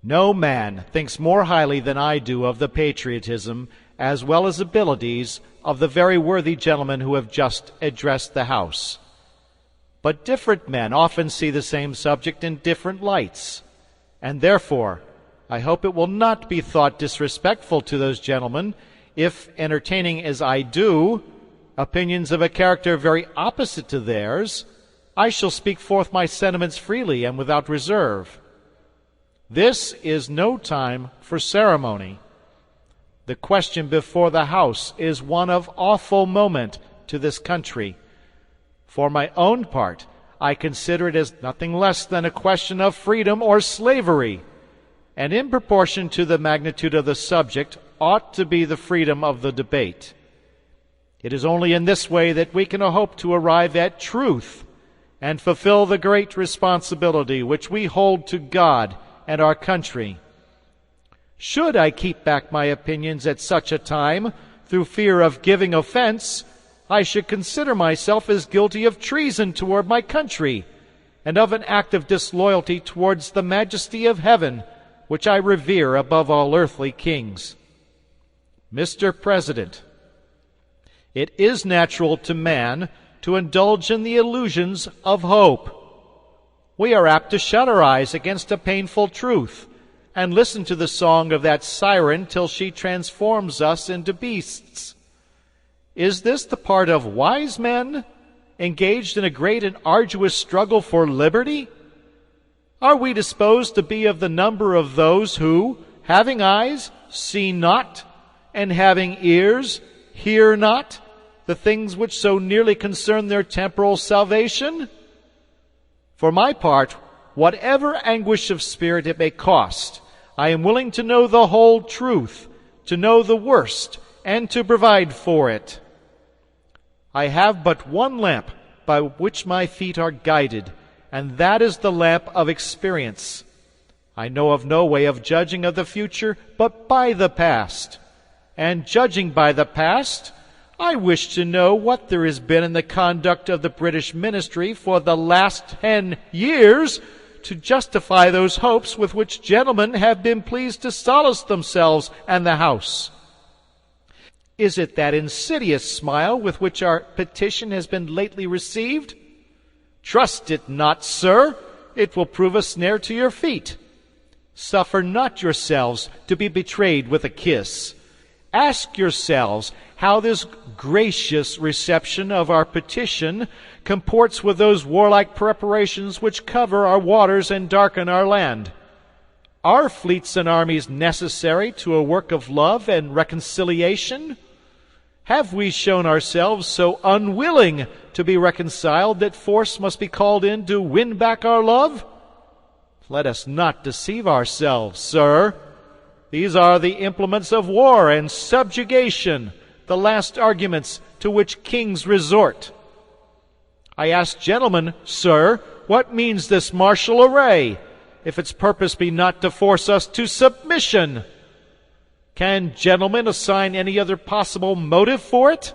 No man thinks more highly than I do of the patriotism as well as abilities of the very worthy gentlemen who have just addressed the House. But different men often see the same subject in different lights, and therefore I hope it will not be thought disrespectful to those gentlemen if, entertaining as I do opinions of a character very opposite to theirs, I shall speak forth my sentiments freely and without reserve. This is no time for ceremony. The question before the House is one of awful moment to this country. For my own part, I consider it as nothing less than a question of freedom or slavery, and in proportion to the magnitude of the subject ought to be the freedom of the debate. It is only in this way that we can hope to arrive at truth and fulfill the great responsibility which we hold to God and our country. Should I keep back my opinions at such a time through fear of giving offense, I should consider myself as guilty of treason toward my country and of an act of disloyalty towards the majesty of heaven, which I revere above all earthly kings. Mr. President, it is natural to man to indulge in the illusions of hope. We are apt to shut our eyes against a painful truth and listen to the song of that siren till she transforms us into beasts. Is this the part of wise men engaged in a great and arduous struggle for liberty? Are we disposed to be of the number of those who, having eyes, see not, and having ears, hear not, the things which so nearly concern their temporal salvation? For my part, whatever anguish of spirit it may cost, I am willing to know the whole truth, to know the worst, and to provide for it. I have but one lamp by which my feet are guided, and that is the lamp of experience. I know of no way of judging of the future but by the past. And judging by the past, I wish to know what there has been in the conduct of the British ministry for the last 10 years to justify those hopes with which gentlemen have been pleased to solace themselves and the House. Is it that insidious smile with which our petition has been lately received? Trust it not, sir. It will prove a snare to your feet. Suffer not yourselves to be betrayed with a kiss. Ask yourselves how this gracious reception of our petition comports with those warlike preparations which cover our waters and darken our land. Are fleets and armies necessary to a work of love and reconciliation? Have we shown ourselves so unwilling to be reconciled that force must be called in to win back our love? Let us not deceive ourselves, sir. These are the implements of war and subjugation, the last arguments to which kings resort. I ask gentlemen, sir, what means this martial array, if its purpose be not to force us to submission? Can gentlemen assign any other possible motive for it?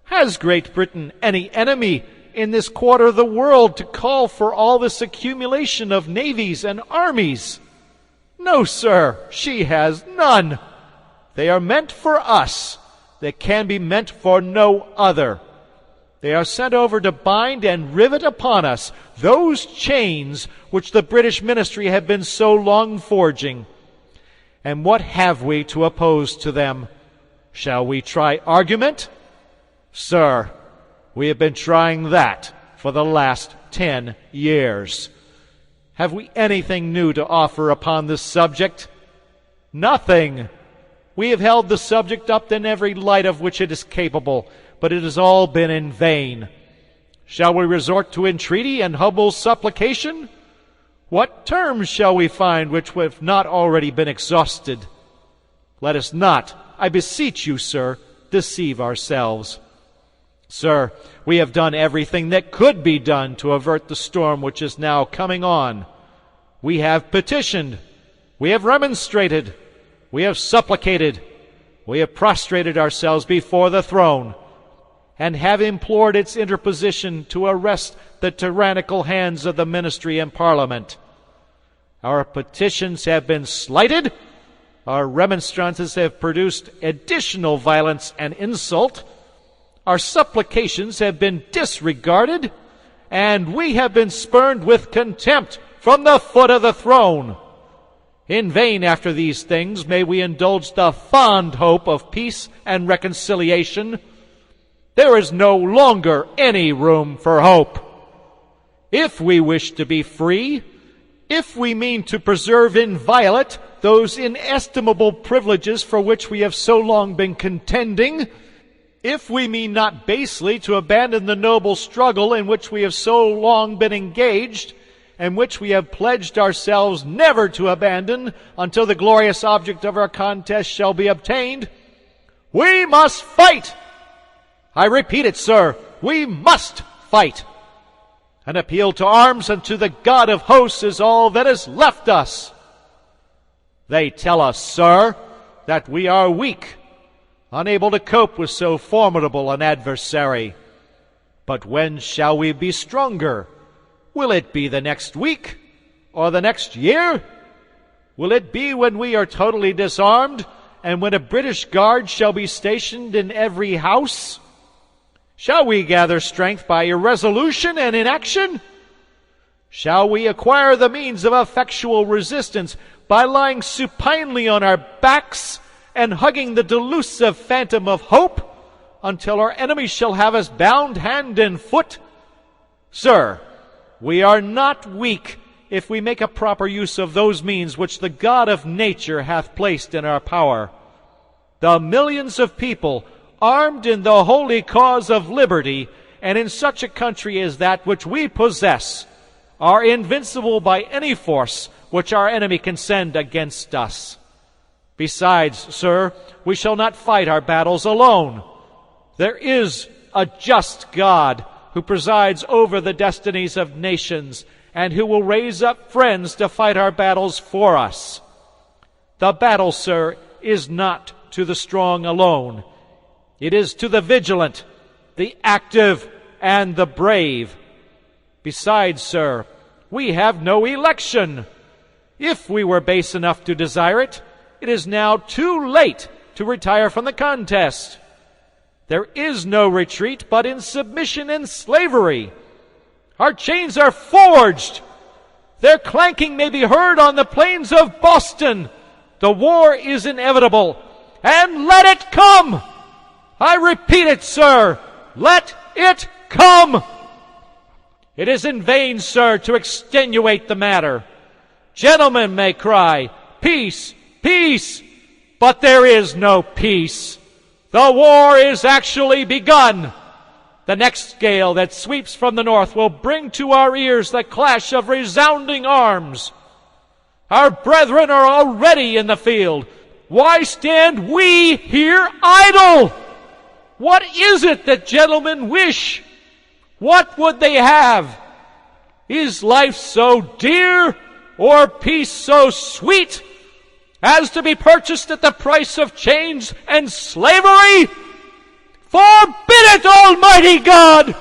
Has Great Britain any enemy in this quarter of the world to call for all this accumulation of navies and armies? No, sir, she has none. They are meant for us. They can be meant for no other. They are sent over to bind and rivet upon us those chains which the British ministry have been so long forging. And what have we to oppose to them? Shall we try argument? Sir, we have been trying that for the last 10 years. Have we anything new to offer upon this subject? Nothing. We have held the subject up in every light of which it is capable, but it has all been in vain. Shall we resort to entreaty and humble supplication? What terms shall we find which have not already been exhausted? Let us not, I beseech you, sir, deceive ourselves. Sir, we have done everything that could be done to avert the storm which is now coming on. We have petitioned, we have remonstrated, we have supplicated, we have prostrated ourselves before the throne, and have implored its interposition to arrest the tyrannical hands of the ministry and Parliament. Our petitions have been slighted. Our remonstrances have produced additional violence and insult. Our supplications have been disregarded, and we have been spurned with contempt from the foot of the throne. In vain after these things may we indulge the fond hope of peace and reconciliation. There is no longer any room for hope. If we wish to be free, if we mean to preserve inviolate those inestimable privileges for which we have so long been contending, if we mean not basely to abandon the noble struggle in which we have so long been engaged, and which we have pledged ourselves never to abandon until the glorious object of our contest shall be obtained, we must fight! I repeat it, sir, we must fight! An appeal to arms and to the God of hosts is all that is left us. They tell us, sir, that we are weak, unable to cope with so formidable an adversary. But when shall we be stronger? Will it be the next week or the next year? Will it be when we are totally disarmed and when a British guard shall be stationed in every house? Shall we gather strength by irresolution and inaction? Shall we acquire the means of effectual resistance by lying supinely on our backs and hugging the delusive phantom of hope until our enemies shall have us bound hand and foot? Sir, we are not weak if we make a proper use of those means which the God of nature hath placed in our power. The millions of people armed in the holy cause of liberty, and in such a country as that which we possess, are invincible by any force which our enemy can send against us. Besides, sir, we shall not fight our battles alone. There is a just God who presides over the destinies of nations, and who will raise up friends to fight our battles for us. The battle, sir, is not to the strong alone. It is to the vigilant, the active, and the brave. Besides, sir, we have no election. If we were base enough to desire it, it is now too late to retire from the contest. There is no retreat but in submission and slavery. Our chains are forged. Their clanking may be heard on the plains of Boston. The war is inevitable, and let it come! I repeat it, sir, let it come! It is in vain, sir, to extenuate the matter. Gentlemen may cry, peace, peace, but there is no peace. The war is actually begun. The next gale that sweeps from the north will bring to our ears the clash of resounding arms. Our brethren are already in the field. Why stand we here idle? What is it that gentlemen wish? What would they have? Is life so dear, or peace so sweet, as to be purchased at the price of chains and slavery? Forbid it, Almighty God!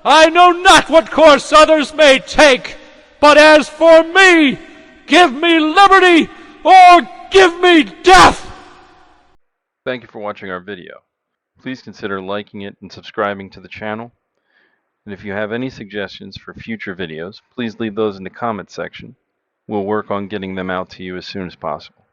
I know not what course others may take, but as for me, give me liberty or give me death! Thank you for watching our video. Please consider liking it and subscribing to the channel. And if you have any suggestions for future videos, please leave those in the comment section. We'll work on getting them out to you as soon as possible.